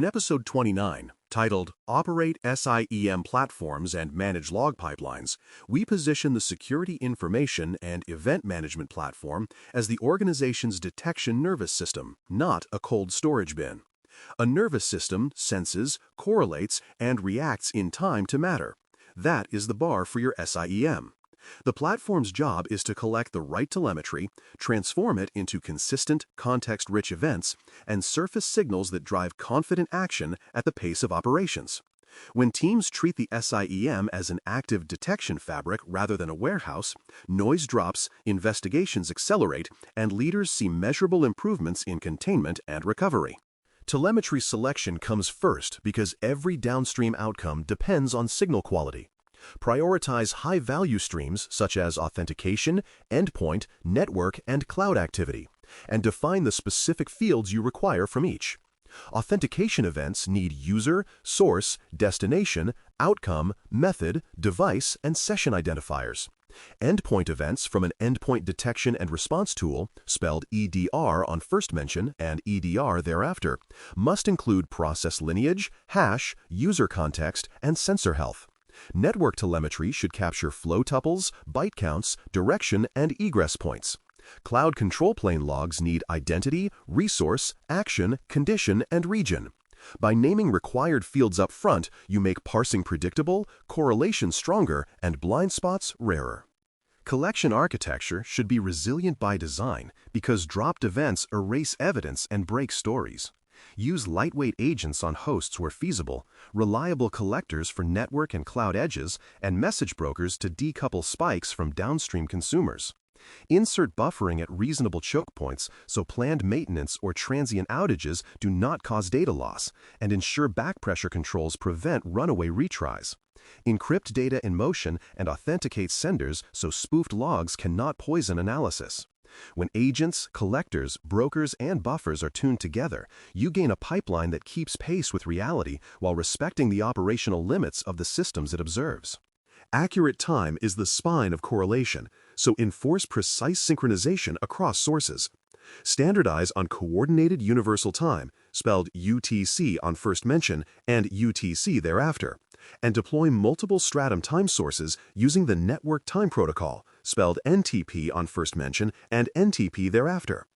In episode 29, titled Operate SIEM Platforms and Manage Log Pipelines, we position the Security Information and Event Management Platform as the organization's detection nervous system, not a cold storage bin. A nervous system senses, correlates, and reacts in time to matter. That is the bar for your SIEM. The platform's job is to collect the right telemetry, transform it into consistent, context-rich events, and surface signals that drive confident action at the pace of operations. When teams treat the SIEM as an active detection fabric rather than a warehouse, noise drops, investigations accelerate, and leaders see measurable improvements in containment and recovery. Telemetry selection comes first because every downstream outcome depends on signal quality. Prioritize high-value streams such as authentication, endpoint, network, and cloud activity, and define the specific fields you require from each. Authentication events need user, source, destination, outcome, method, device, and session identifiers. Endpoint events from an endpoint detection and response tool, spelled EDR on first mention and EDR thereafter, must include process lineage, hash, user context, and sensor health. Network telemetry should capture flow tuples, byte counts, direction, and egress points. Cloud control plane logs need identity, resource, action, condition, and region. By naming required fields up front, you make parsing predictable, correlation stronger, and blind spots rarer. Collection architecture should be resilient by design because dropped events erase evidence and break stories. Use lightweight agents on hosts where feasible, reliable collectors for network and cloud edges, and message brokers to decouple spikes from downstream consumers. Insert buffering at reasonable choke points so planned maintenance or transient outages do not cause data loss, and ensure backpressure controls prevent runaway retries. Encrypt data in motion and authenticate senders so spoofed logs cannot poison analysis. When agents, collectors, brokers, and buffers are tuned together, you gain a pipeline that keeps pace with reality while respecting the operational limits of the systems it observes. Accurate time is the spine of correlation, so enforce precise synchronization across sources. Standardize on Coordinated Universal Time, spelled UTC on first mention and UTC thereafter, and deploy multiple stratum time sources using the Network Time Protocol, spelled NTP on first mention and NTP thereafter.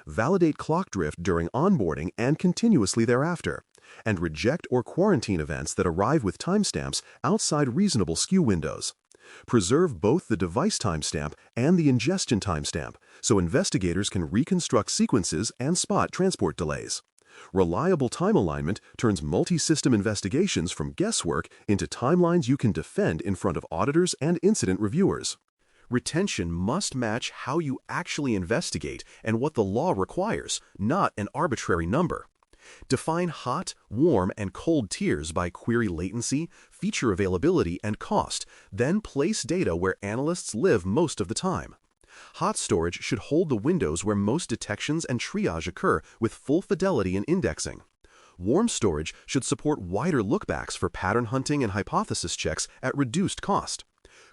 Validate clock drift during onboarding and continuously thereafter, and reject or quarantine events that arrive with timestamps outside reasonable skew windows. Preserve both the device timestamp and the ingestion timestamp so investigators can reconstruct sequences and spot transport delays. Reliable time alignment turns multi-system investigations from guesswork into timelines you can defend in front of auditors and incident reviewers. Retention must match how you actually investigate and what the law requires, not an arbitrary number. Define hot, warm, and cold tiers by query latency, feature availability, and cost, then place data where analysts live most of the time. Hot storage should hold the windows where most detections and triage occur with full fidelity in indexing. Warm storage should support wider lookbacks for pattern hunting and hypothesis checks at reduced cost.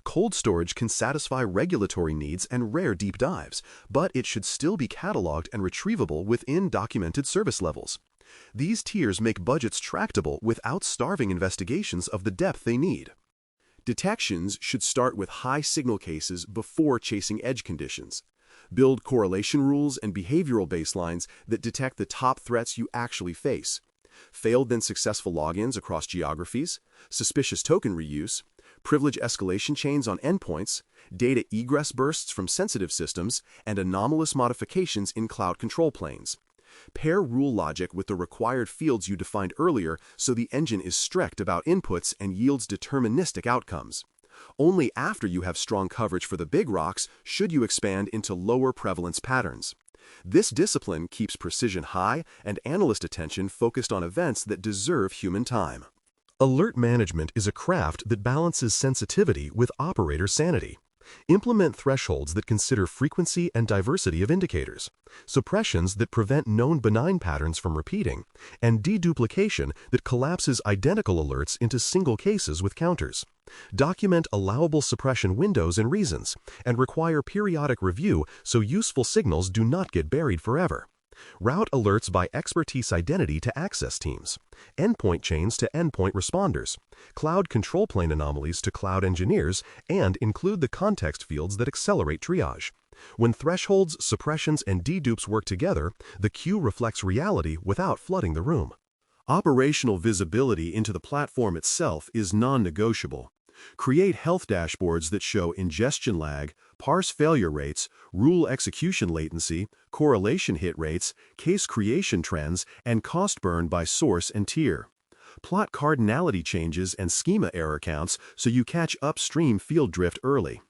Cold storage can satisfy regulatory needs and rare deep dives, but it should still be cataloged and retrievable within documented service levels. These tiers make budgets tractable without starving investigations of the depth they need. Detections should start with high signal cases before chasing edge conditions. Build correlation rules and behavioral baselines that detect the top threats you actually face. Failed then successful logins across geographies, suspicious token reuse, privilege escalation chains on endpoints, data egress bursts from sensitive systems, and anomalous modifications in cloud control planes. Pair rule logic with the required fields you defined earlier so the engine is strict about inputs and yields deterministic outcomes. Only after you have strong coverage for the big rocks should you expand into lower prevalence patterns. This discipline keeps precision high and analyst attention focused on events that deserve human time. Alert management is a craft that balances sensitivity with operator sanity. Implement thresholds that consider frequency and diversity of indicators, suppressions that prevent known benign patterns from repeating, and deduplication that collapses identical alerts into single cases with counters. Document allowable suppression windows and reasons, and require periodic review so useful signals do not get buried forever. Route alerts by expertise identity to access teams, endpoint chains to endpoint responders, cloud control plane anomalies to cloud engineers, and include the context fields that accelerate triage. When thresholds, suppressions, and dedupes work together, the queue reflects reality without flooding the room. Operational visibility into the platform itself is non-negotiable. Create health dashboards that show ingestion lag, parse failure rates, rule execution latency, correlation hit rates, case creation trends, and cost burn by source and tier. Plot cardinality changes and schema error counts so you catch upstream field drift early.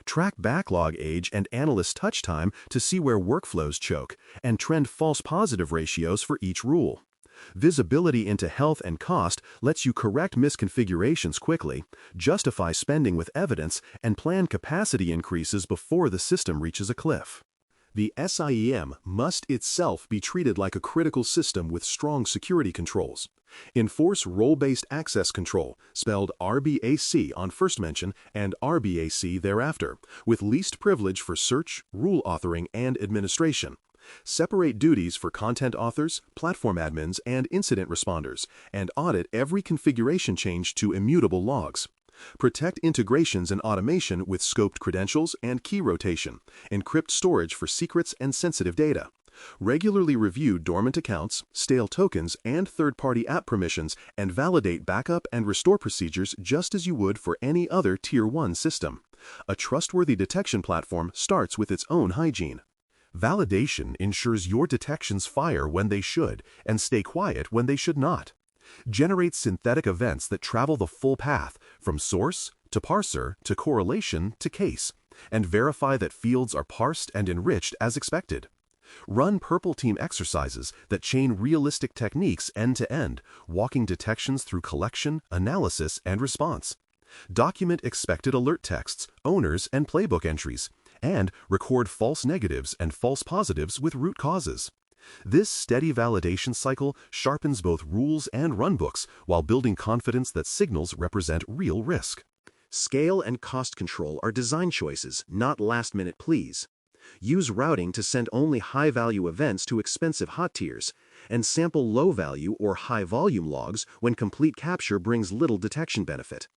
Track backlog age and analyst touch time to see where workflows choke, and trend false positive ratios for each rule. Visibility into health and cost lets you correct misconfigurations quickly, justify spending with evidence, and plan capacity increases before the system reaches a cliff. The SIEM must itself be treated like a critical system with strong security controls. Enforce role-based access control, spelled RBAC on first mention and RBAC thereafter, with least privilege for search, rule authoring, and administration. Separate duties for content authors, platform admins, and incident responders, and audit every configuration change to immutable logs. Protect integrations and automation with scoped credentials and key rotation. Encrypt storage for secrets and sensitive data. Regularly review dormant accounts, stale tokens, and third-party app permissions, and validate backup and restore procedures just as you would for any other Tier 1 system. A trustworthy detection platform starts with its own hygiene. Validation ensures your detections fire when they should and stay quiet when they should not. Generate synthetic events that travel the full path, from source to parser to correlation to case, and verify that fields are parsed and enriched as expected. Run purple team exercises that chain realistic techniques end-to-end, walking detections through collection, analysis, and response. Document expected alert texts, owners, and playbook entries, and record false negatives and false positives with root causes. This steady validation cycle sharpens both rules and runbooks while building confidence that signals represent real risk. Scale and cost control are design choices, not last-minute pleas. Use routing to send only high-value events to expensive hot tiers, and sample low-value or high-volume logs when complete capture brings little detection benefit.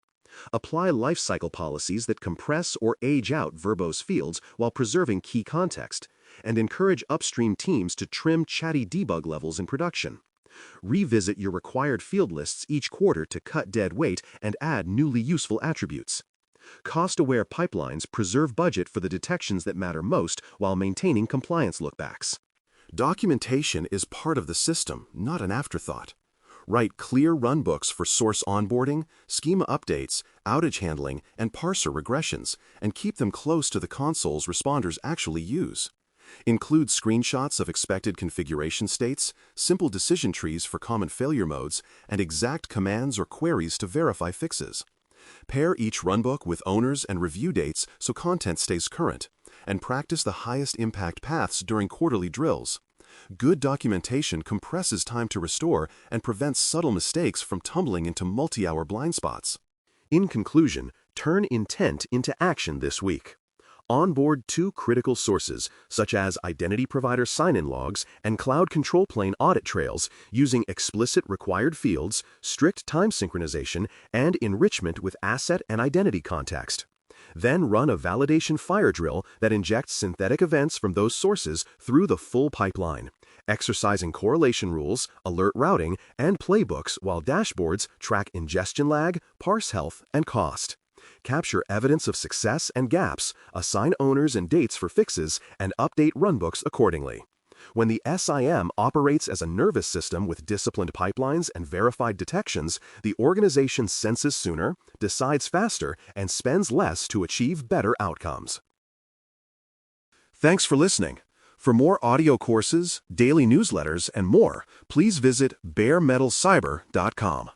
Apply lifecycle policies that compress or age out verbose fields while preserving key context, and encourage upstream teams to trim chatty debug levels in production. Revisit your required field lists each quarter to cut dead weight and add newly useful attributes. Cost-aware pipelines preserve budget for the detections that matter most while maintaining compliance lookbacks. Documentation is part of the system, not an afterthought. Write clear runbooks for source onboarding, schema updates, outage handling, and parser regressions, and keep them close to the consoles responders actually use. Include screenshots of expected configuration states, simple decision trees for common failure modes, and exact commands or queries to verify fixes. Pair each runbook with owners and review dates so content stays current, and practice the highest impact paths during quarterly drills. Good documentation compresses time to restore and prevents subtle mistakes from tumbling into multi-hour blind spots. In conclusion, turn intent into action this week. Onboard 2 critical sources, such as identity provider sign-in logs and cloud control plane audit trails, using explicit required fields, strict time synchronization, and enrichment with asset and identity context. Then run a validation fire drill that injects synthetic events from those sources through the full pipeline, exercising correlation rules, alert routing, and playbooks while dashboards track ingestion lag, parse health, and cost. Capture evidence of success and gaps, assign owners and dates for fixes, and update runbooks accordingly. When the SIEM operates as a nervous system with disciplined pipelines and verified detections, the organization senses sooner, decides faster, and spends less to achieve better outcomes. Thanks for listening. For more audio courses, daily newsletters, and more, please visit baremetalcyber.com.